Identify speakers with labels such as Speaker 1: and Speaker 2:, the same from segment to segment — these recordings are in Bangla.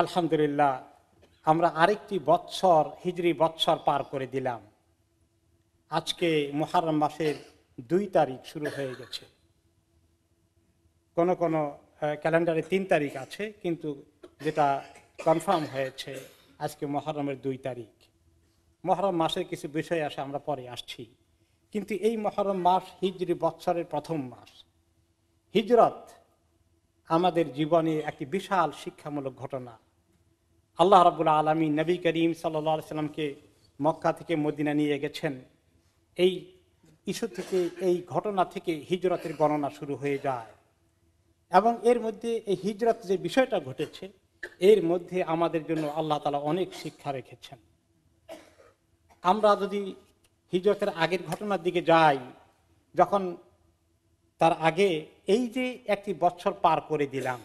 Speaker 1: আলহামদুলিল্লাহ, আমরা আরেকটি বৎসর হিজরি বৎসর পার করে দিলাম। আজকে মুহররম মাসের 2 তারিখ শুরু হয়ে গেছে। কোন কোন ক্যালেন্ডারে 3 তারিখ আছে, কিন্তু যেটা কনফার্ম হয়েছে আজকে মুহররমের 2 তারিখ। মুহররম মাসের কিছু বিষয় আসে, আমরা পরে আসছি। কিন্তু এই মুহররম মাস হিজরি বৎসরের প্রথম মাস। হিজরত আমাদের জীবনে একটি বিশাল শিক্ষামূলক ঘটনা। আল্লাহ রাব্বুল আলামিন নবী করিম সাল্লাল্লাহু আলাইহি সাল্লামকে মক্কা থেকে মদিনা নিয়ে গেছেন। এই ইস্যু থেকে, এই ঘটনা থেকে হিজরতের গণনা শুরু হয়ে যায় এবং এর মধ্যে এই হিজরত যে বিষয়টা ঘটেছে, এর মধ্যে আমাদের জন্য আল্লাহ তাআলা অনেক শিক্ষা রেখেছেন। আমরা যদি হিজরতের আগের ঘটনার দিকে যাই, যখন তার আগে এই যে একটি বৎসর পার করে দিলাম,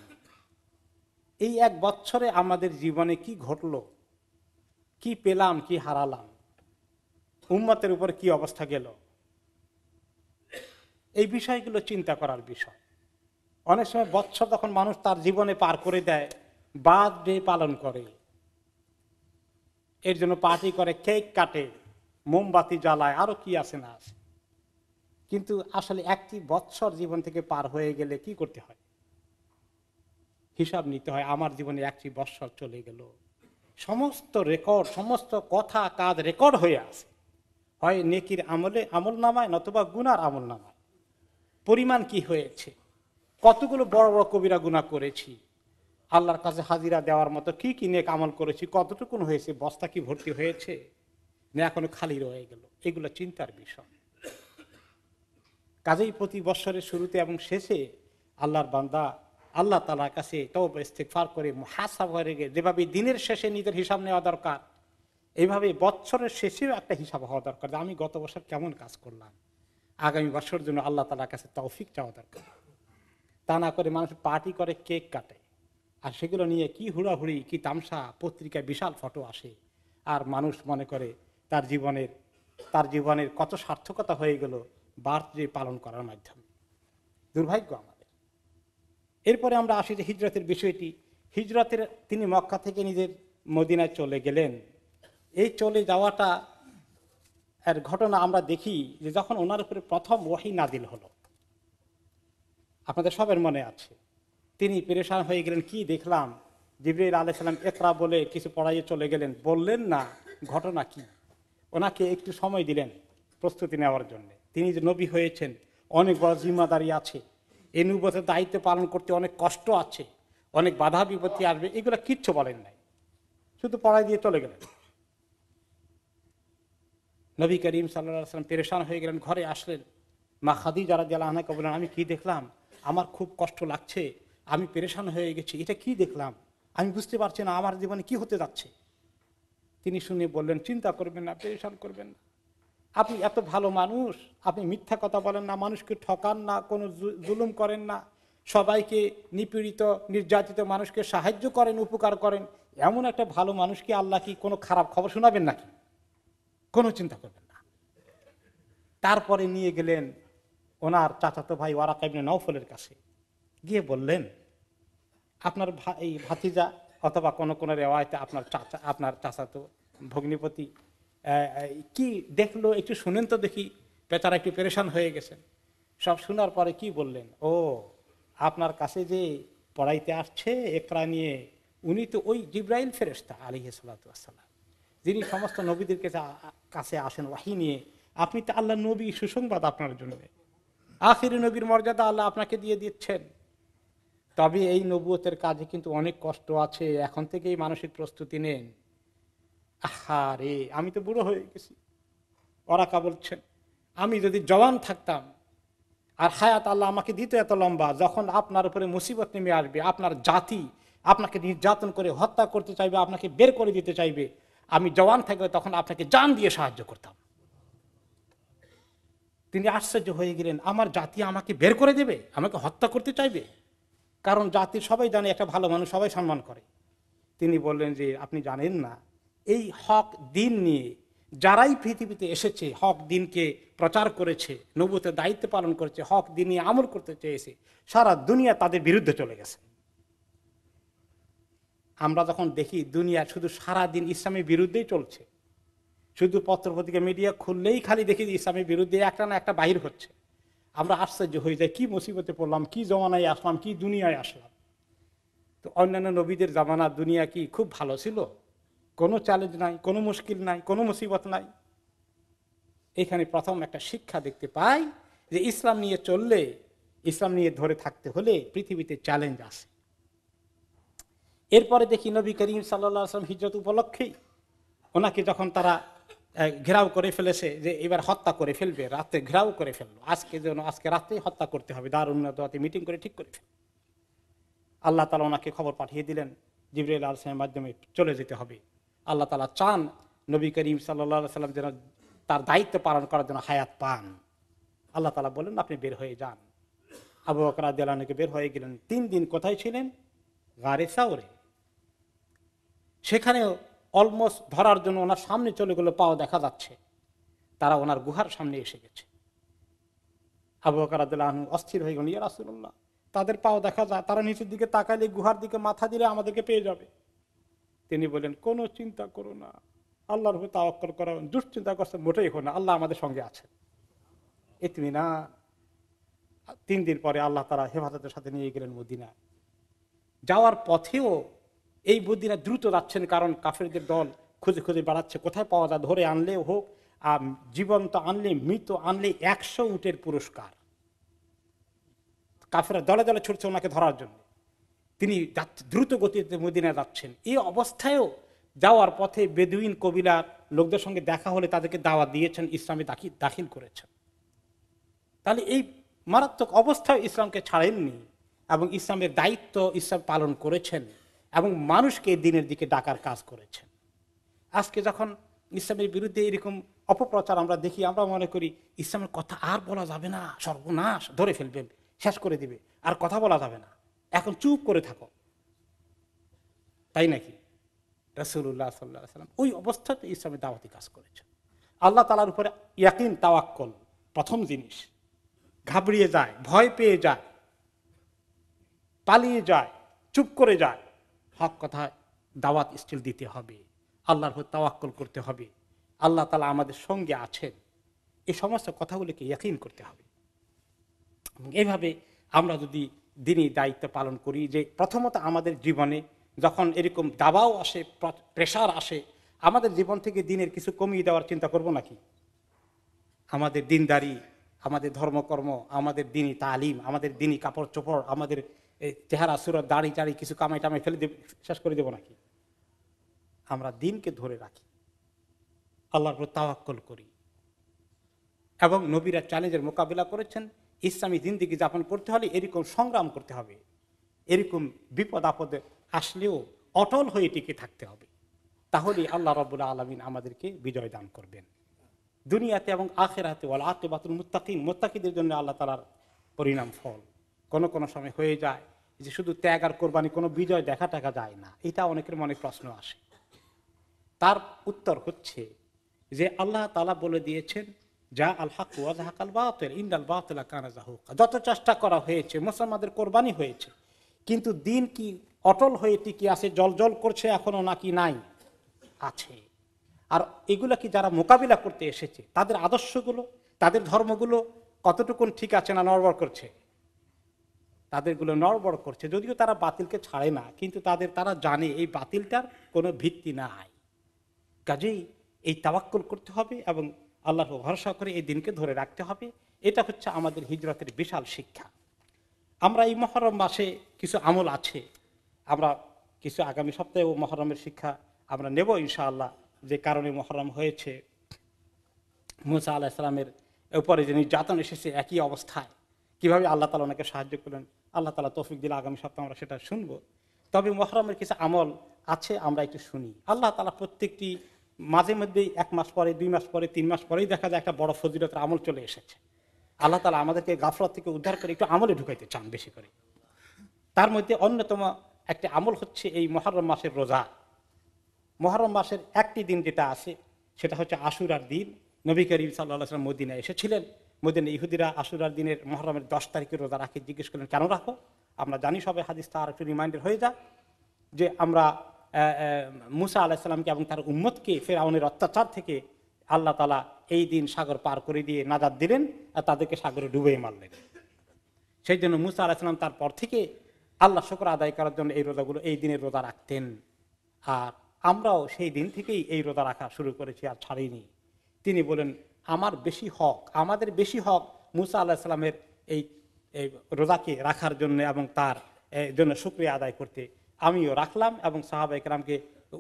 Speaker 1: এই 1 বৎসরে আমাদের জীবনে কি ঘটলো, কি পেলাম, কি হারালাম, উম্মতের উপর কি অবস্থা গেল, এই বিষয়গুলো চিন্তা করার বিষয়। অনেক সময় বৎসর তখন মানুষ তার জীবনে পার করে দেয়, বার্থডে পালন করে, এর জন্য পার্টি করে, কেক কাটে, মোমবাতি জ্বালায়, আরো কি আছে না আছে। কিন্তু আসলে একটি বৎসর জীবন থেকে পার হয়ে গেলে কি করতে হয়? হিসাব নিতে হয়। আমার জীবনে একটি বৎসর চলে গেল, সমস্ত রেকর্ড, সমস্ত কথা কাজ রেকর্ড হয়ে আছে, হয় নেকির আমলে আমল নামায়, নতুবা গুনার আমল নামায়। পরিমাণ কি হয়েছে, কতগুলো বড় বড় কবিরা গুনাহ করেছি, আল্লাহর কাছে হাজিরা দেওয়ার মতো কি কি নেক আমল করেছি, কতটুকুন হয়েছে, বস্তা কি ভর্তি হয়েছে না এখনো খালি রয়ে গেল, এগুলো চিন্তার বিষয়। কাজেই প্রতি বৎসরের শুরুতে এবং শেষে আল্লাহর বান্দা আল্লাহ তাআলার কাছে তওবা ইস্তিগফার করে মুহাসাবা করে, যেভাবে দিনের শেষে নিজের হিসাব নেওয়া দরকার, এইভাবে বৎসরের শেষেও একটা হিসাব হওয়া দরকার যে আমি গত বছর কেমন কাজ করলাম, আগামী বছরের জন্য আল্লাহ তাআলার কাছে তৌফিক চাওয়া দরকার। তা না করে মানুষ পার্টি করে, কেক কাটে, আর সেগুলো নিয়ে কি হুড়াহুড়ি, কি তামসা, পত্রিকায় বিশাল ফটো আসে, আর মানুষ মনে করে তার জীবনের কত সার্থকতা হয়ে গেল বার্থডে পালন করার মাধ্যমে। দুর্ভাগ্য আমাদের। এরপরে আমরা আসি যে হিজরতের বিষয়টি। হিজরতের তিনি মক্কা থেকে নিজের মদিনায় চলে গেলেন। এই চলে যাওয়াটা এর ঘটনা আমরা দেখি যে যখন ওনার উপরে প্রথম ওহী নাজিল হলো, আপনাদের সবার মনে আছে, তিনি পেরেশান হয়ে গেলেন, কি দেখলাম, জিবরাইল আলাইহিস সালাম ইকরা বলে কিছু পড়াইয়ে চলে গেলেন, বললেন না ঘটনা কি। ওনাকে একটু সময় দিলেন প্রস্তুতি নেওয়ার জন্য। তিনি যে নবী হয়েছেন, অনেক বড় জিম্মাদারি আছে, এই নবুয়তের দায়িত্ব পালন করতে অনেক কষ্ট আছে, অনেক বাধা বিপত্তি আসবে, এগুলো কিচ্ছু বলেন নাই, শুধু পড়াই দিয়ে চলে গেলেন। নবী করিম সাল্লাল্লাহু আলাইহি ওয়াসাল্লাম পেরেশান হয়ে গেলেন, ঘরে আসলেন। মা খাদিজা রাদিয়াল্লাহু আনহাকে বললেন, আমি কি দেখলাম, আমার খুব কষ্ট লাগছে, আমি পেরেশান হয়ে গেছি, এটা কি দেখলাম, আমি বুঝতে পারছি না আমার জীবনে কি হতে যাচ্ছে। তিনি শুনে বললেন, চিন্তা করবেন না, পেরেশান করবেন না, আপনি এত ভালো মানুষ, আপনি মিথ্যা কথা বলেন না, মানুষকে ঠকান না, কোনো জুলুম করেন না, সবাইকে, নিপীড়িত নির্যাতিত মানুষকে সাহায্য করেন, উপকার করেন, এমন একটা ভালো মানুষকে আল্লাহ কি কোনো খারাপ খবর শোনাবেন নাকি? কোনো চিন্তা করবেন না। তারপরে নিয়ে গেলেন ওনার চাচাতো ভাই ওয়ারাকা ইবনে নওফলের কাছে, গিয়ে বললেন, আপনার এই ভাতিজা, অথবা কোন কোন রেওয়ায়েতে আপনার চাচাতো ভগ্নিপতি কি দেখলো, একটু শুনেন তো দেখি। বেচারা একটু পেরেশান হয়ে গেছেন। সব শোনার পরে কি বললেন, ও আপনার কাছে যে পড়াইতে আসছে ইকরা নিয়ে, উনি তো ওই জিবরাইল ফেরেশতা আলাইহিস সালাতু ওয়াস সালাম, যিনি সমস্ত নবীদের কাছে আসেন ওহী নিয়ে। আপনি তো আল্লাহ নবী, সুসংবাদ আপনার জন্য, আখিরি নবীর মর্যাদা আল্লাহ আপনাকে দিয়ে দিচ্ছেন। তবে এই নবুয়তের কাজে কিন্তু অনেক কষ্ট আছে, এখন থেকেই মানসিক প্রস্তুতি নেন। আহারে, আমি তো বুড়ো হয়ে গেছি। ওরাকা বলছেন, আমি যদি জওয়ান থাকতাম আর হায়াত আল্লাহ আমাকে দিত এত লম্বা, যখন আপনার উপরে মুসিবত নেমে আসবে, আপনার জাতি আপনাকে নির্যাতন করে হত্যা করতে চাইবে, আপনাকে বের করে দিতে চাইবে, আমি জওয়ান থাকবে তখন আপনাকে জান দিয়ে সাহায্য করতাম। তিনি আশ্চর্য হয়ে গেলেন, আমার জাতি আমাকে বের করে দেবে, আমাকে হত্যা করতে চাইবে? কারণ জাতির সবাই জানে একটা ভালো মানুষ সবাই সম্মান করে। তিনি বললেন যে আপনি জানেন না, এই হক দিন নিয়ে যারাই পৃথিবীতে এসেছে, হক দিনকে প্রচার করেছে, নবুয়তের দায়িত্ব পালন করেছে, হক দিন নিয়ে আমল করতে চেয়েছে, সারা দুনিয়া তাদের বিরুদ্ধে চলে গেছে। আমরা যখন দেখি দুনিয়া শুধু সারাদিন ইসলামের বিরুদ্ধেই চলছে, শুধু পত্রপত্রিকা মিডিয়া খুললেই খালি দেখি ইসলামের বিরুদ্ধে একটা না একটা বাহির হচ্ছে, আমরা আশ্চর্য হয়ে যাই, কি মুসিবতে পড়লাম, কি জমানায় আসলাম, কি দুনিয়ায় আসলাম। তো অন্যান্য নবীদের জামানার দুনিয়া কি খুব ভালো ছিল? কোনো চ্যালেঞ্জ নাই, কোনো মুশকিল নাই, কোনো মুসিবত নাই। এখানে প্রথম একটা শিক্ষা দেখতে পাই যে ইসলাম নিয়ে চললে, ইসলাম নিয়ে ধরে থাকতে হলে পৃথিবীতে চ্যালেঞ্জ আছে। এরপরে দেখি নবী করিম সাল্লাল্লাহু আলাইহি ওয়াসাল্লাম হিজরত উপলক্ষেই ওনাকে যখন তারা ঘেরাও করে ফেলেছে যে এবার হত্যা করে ফেলবে, রাতে ঘেরাও করে ফেললো, আজকে রাতেই হত্যা করতে হবে, দারুন নাদওয়াতে মিটিং করে ঠিক করে ফেলল। আল্লাহ তাআলা ওনাকে খবর পাঠিয়ে দিলেন জিবরাইল আলাইহিস সালামের মাধ্যমে চলে যেতে হবে। আল্লাহ তাআলা চান নবী করিম সাল্লাল্লাহু আলাইহি ওয়াসাল্লাম যেন তার দায়িত্ব পালন করার জন্য হায়াত পান। আল্লাহ তাআলা বলেন আপনি বের হয়ে যান। আবু বকর রাদিয়াল্লাহু আনহু বের হয়ে গেলেন। 3 দিন কোথায় ছিলেন? গারে সাওরে। সেখানেও অলমোস্ট ধরার জন্য ওনার সামনে চলে গেল, পাও দেখা যাচ্ছে, তারা ওনার গুহার সামনে এসে গেছে। আবু বকর রাদিয়াল্লাহু আনহু অস্থির হয়ে গেলেন, ইয়া রাসূলুল্লাহ, তাদের পাও দেখা যায়, তারা নিচের দিকে তাকাইলে, গুহার দিকে মাথা দিলে আমাদেরকে পেয়ে যাবে। তিনি বললেন কোনো চিন্তা করো না, আল্লাহর উপর তাওয়াক্কুল করো, দুশ্চিন্তা করছে মোটেই হো না, আল্লাহ আমাদের সঙ্গে আছেন। ইতমিনান। 3 দিন পরে আল্লাহ তাআলা হেফাজতের সাথে নিয়ে গেলেন মদিনা। যাওয়ার পথেও এই মদিনা দ্রুত যাচ্ছেন, কারণ কাফেরদের দল খুঁজে খুঁজে বেড়াচ্ছে, কোথায় পাওয়া যায়, ধরে আনলে হোক, আর জীবন্ত আনলে, মৃত আনলে 100 উটের পুরস্কার। কাফেররা দলে দলে ছুটছে ওনাকে ধরার জন্য। তিনি দ্রুত গতিতে মদিনা যাচ্ছেন। এই অবস্থায়ও যাওয়ার পথে বেদুইন কবিলার লোকদের সঙ্গে দেখা হলে তাদেরকে দাওয়াত দিয়েছেন, ইসলামে দাখিল করেছেন। তাহলে এই মারাত্মক অবস্থায় ইসলামকে ছাড়েননি এবং ইসলামের দায়িত্ব ইসলাম পালন করেছেন এবং মানুষকে দিনের দিকে ডাকার কাজ করেছেন। আজকে যখন ইসলামের বিরুদ্ধে এরকম অপপ্রচার আমরা দেখি, আমরা মনে করি ইসলামের কথা আর বলা যাবে না, সর্বনাশ, ধরে ফেলবেন, শেষ করে দিবে, আর কথা বলা যাবে না, এখন চুপ করে থাকো। তাই নাকি? রাসূলুল্লাহ সাল্লাল্লাহু আলাইহি ওয়াসাল্লাম ওই অবস্থাতে ইসলামের দাওয়াতি কাজ করেছেন। আল্লাহ তাআলার উপরে ইয়াকিন, তাওয়াক্কুল প্রথম জিনিস। ঘাবড়িয়ে যায়, ভয় পেয়ে যায়, পালিয়ে যায়, চুপ করে যায়, হক কথা দাওয়াত স্টিল দিতে হবে, আল্লাহর উপর তাওয়াক্কুল করতে হবে, আল্লাহ তাআলা আমাদের সঙ্গে আছেন, এই সমস্ত কথাগুলিকে ইয়াকিন করতে হবে। এইভাবে আমরা যদি দিনই দায়িত্ব পালন করি, যে প্রথমত আমাদের জীবনে যখন এরকম দাবাও আসে, প্রেশার আসে, আমাদের জীবন থেকে দিনের কিছু কমিয়ে দেওয়ার চিন্তা করব নাকি? আমাদের দিনদারি, আমাদের ধর্মকর্ম, আমাদের দিনই তালিম, আমাদের দিনই কাপড় চোপড়, আমাদের চেহারা সুরত, দাড়ি টাড়ি কিছু কামাই টামাই ফেলে শেষ করে দেবো নাকি? আমরা দিনকে ধরে রাখি, আল্লাহর উপর তাওয়াক্কুল করি। এবং নবীরা চ্যালেঞ্জের মোকাবিলা করেছেন। ইসলামী জিন্দেগি যাপন করতে হলে এরকম সংগ্রাম করতে হবে, এরকম বিপদ আপদে আসলেও অটল হয়ে টিকে থাকতে হবে। তাহলে আল্লাহ রাব্বুল আলামিন আমাদেরকে বিজয় দান করবেন দুনিয়াতে এবং আখিরাতে। ওয়াল আকিবাতুল মুত্তাকিন, মুত্তাকিদের জন্য আল্লাহ তাআলার পরিণাম ফল। কোন কোন সময় হয়ে যায় যে শুধু ত্যাগ আর কোরবানি, কোনো বিজয় দেখা টাকা যায় না। এটা অনেকের মনে প্রশ্ন আসে। তার উত্তর হচ্ছে যে আল্লাহ তাআলা বলে দিয়েছেন, যা আল হক ওয়া যাহাকাল বাতিল ইন্নাল বাতিলা কানা যাহুকা। যত চেষ্টা করা হয়েছে, মুসলমানদের কোরবানি হয়েছে, কিন্তু দিন কি অটল হয়ে টিকে আছে, জলজল করছে এখনো নাকি নাই? আছে। আর এগুলা কি যারা মোকাবিলা করতে এসেছে, তাদের আদর্শগুলো, তাদের ধর্মগুলো কতটুকুন ঠিক আছে না নড়বড় করছে? তাদেরগুলো নড়বড় করছে। যদিও তারা বাতিলকে ছাড়ে না, কিন্তু তারা জানে এই বাতিলটার কোনো ভিত্তি নাই। কাজেই এই তাওয়াক্কুল করতে হবে এবং আল্লাহর ভরসা করে এই দিনকে ধরে রাখতে হবে। এটা হচ্ছে আমাদের হিজরতের বিশাল শিক্ষা। আমরা এই মুহররম মাসে কিছু আমল আছে, আমরা কিছু আগামী সপ্তাহে মুহররমের শিক্ষা আমরা নেব ইনশাআল্লাহ। যে কারণে মুহররম হয়েছে, মুসা আলাইহিস সালামের উপরে যে নির্যাতন এসেছে একই অবস্থায়, কিভাবে আল্লাহ তাআলা ওনাকে সাহায্য করলেন, আল্লাহ তাআলা তৌফিক দিলে আগামী সপ্তাহে আমরা সেটা শুনবো। তবে মুহররমের কিছু আমল আছে, আমরা একটু শুনি। আল্লাহ তাআলা প্রত্যেকটি মাঝে মধ্যেই 1 মাস পরে, 2 মাস পরে, 3 মাস পরেই দেখা যায় একটা বড় ফজিলতের আমল চলে এসেছে। আল্লাহ তাআলা আমাদেরকে গাফলত থেকে উদ্ধার করে একটু আমলে ঢুকাইতে চান বেশি করে। তার মধ্যে অন্যতম একটি আমল হচ্ছে এই মুহররম মাসের রোজা। মুহররম মাসের একটি দিন যেটা আছে সেটা হচ্ছে আশুরার দিন। নবী করিম সাল্লাল্লাহু আলাইহি ওয়াসাল্লাম মদিনায় এসেছিলেন। মদিনায় ইহুদিরা আশুরার দিনের মুহররমের 10 তারিখে রোজা রাখে। জিজ্ঞেস করলেন কেন রাখো? আমরা জানি সবাই, হাদিসটা আর একটু রিমাইন্ডার হয়ে যায় যে আমরা মুসা আলাহিসাল্লামকে এবং তার উম্মতকে ফেরাউনের অত্যাচার থেকে আল্লাহ তাআলা এই দিন সাগর পার করে দিয়ে নাজাত দিলেন আর তাদেরকে সাগরে ডুবে মারলেন। সেই জন্য মুসা আলাহিসাল্লাম তারপর থেকে আল্লাহ শুকর আদায় করার জন্য এই রোজাগুলো, এই দিনের রোজা রাখতেন। আর আমরাও সেই দিন থেকেই এই রোজা রাখা শুরু করেছি, আর ছাড়িনি। তিনি বলেন আমার বেশি হক, আমাদের বেশি হক মুসা আলাহিসাল্লামের এই রোজাকে রাখার জন্য এবং তার জন্য শুকরিয়া আদায় করতে। আমিও রাখলাম এবং সাহাবা ইকরামকে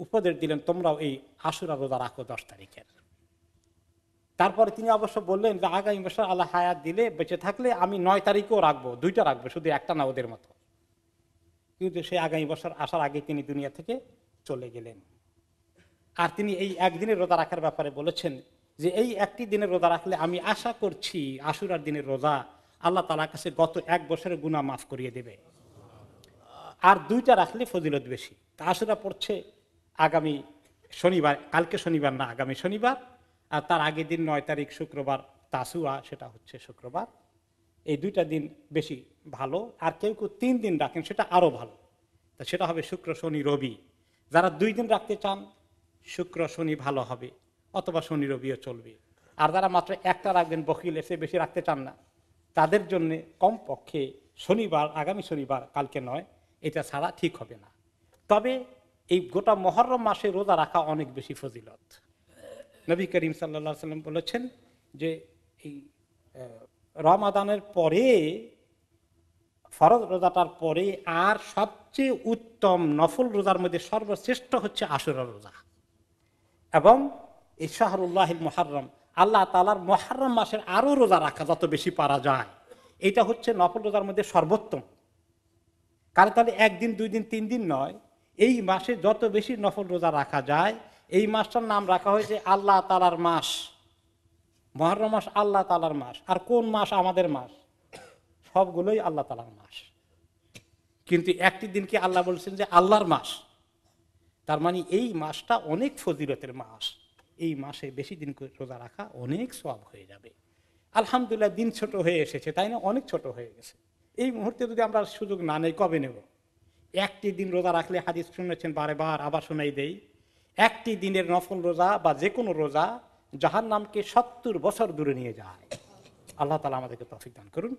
Speaker 1: উপদেশ দিলেন তোমরাও এই আশুরা রোজা রাখো 10 তারিখের। তারপরে তিনি অবশ্য বললেন যে আগামী বছর আল্লাহ হায়াত দিলে, বেঁচে থাকলে আমি 9 তারিখও রাখবো, 2টা রাখবো, শুধু একটা না ওদের মতো। কিন্তু সেই আগামী বছর আসার আগে তিনি দুনিয়া থেকে চলে গেলেন। আর তিনি এই একদিনের রোজা রাখার ব্যাপারে বলেছেন যে এই একটি দিনের রোজা রাখলে আমি আশা করছি আশুরার দিনের রোজা আল্লাহ তাআলার কাছে গত 1 বছরের গুনাহ মাফ করিয়ে দেবে। আর 2টা রাখলে ফজিলত বেশি। তা আশুরা পড়ছে আগামী শনিবার, কালকে শনিবার না, আগামী শনিবার। আর তার আগের দিন 9 তারিখ শুক্রবার তাসুয়া, সেটা হচ্ছে শুক্রবার। এই 2টা দিন বেশি ভালো। আর কেউ কেউ 3 দিন রাখেন, সেটা আরো ভালো। তা সেটা হবে শুক্র শনি রবি। যারা 2 দিন রাখতে চান শুক্র শনি ভালো হবে, অথবা শনি রবিও চলবে। আর যারা মাত্র একটা রাখবেন, বখিল, এসে বেশি রাখতে চান না, তাদের জন্য কমপক্ষে শনিবার, আগামী শনিবার, কালকে নয়, এটা ছাড়া ঠিক হবে না। তবে এই গোটা মুহররম মাসে রোজা রাখা অনেক বেশি ফজিলত। নবী করিম সাল্লাল্লাহু আলাইহি ওয়াসাল্লাম বলেছেন যে এই রমাদানের পরে, ফরজ রোজাটার পরে আর সবচেয়ে উত্তম নফল রোজার মধ্যে সর্বশ্রেষ্ঠ হচ্ছে আশুরা রোজা। এবং এই শাহরুল্লাহিল মুহাররম, আল্লাহ তাআলার মুহররম মাসের আরো রোজা রাখা যত বেশি পারা যায়, এটা হচ্ছে নফল রোজার মধ্যে সর্বোত্তম। কারণ তাহলে 1 দিন 2 দিন 3 দিন নয়, এই মাসে যত বেশি নফল রোজা রাখা যায়। এই মাসটার নাম রাখা হয়েছে আল্লাহ তাআলার মাস। মুহররম মাস আল্লাহ তাআলার মাস। আর কোন মাস আমাদের মাস? সবগুলোই আল্লাহ তাআলার মাস। কিন্তু একটি দিনকে আল্লাহ বলছেন যে আল্লাহর মাস। তার মানে এই মাসটা অনেক ফজিলতের মাস। এই মাসে বেশি দিন রোজা রাখা অনেক সওয়াব হয়ে যাবে। আলহামদুলিল্লাহ, দিন ছোট হয়ে এসেছে, তাই না? অনেক ছোট হয়ে গেছে। এই মুহূর্তে যদি আমরা সুযোগ না নেই, কবে নেব? একটি দিন রোজা রাখলে, হাদিস শুনেছেন বারবার, আবার শোনাই দেই, একটি দিনের নফল রোজা বা যে কোনো রোজা জাহান্নামকে 70 বছর দূরে নিয়ে যায়। আল্লাহ তাআলা আমাদেরকে তৌফিক দান করুন।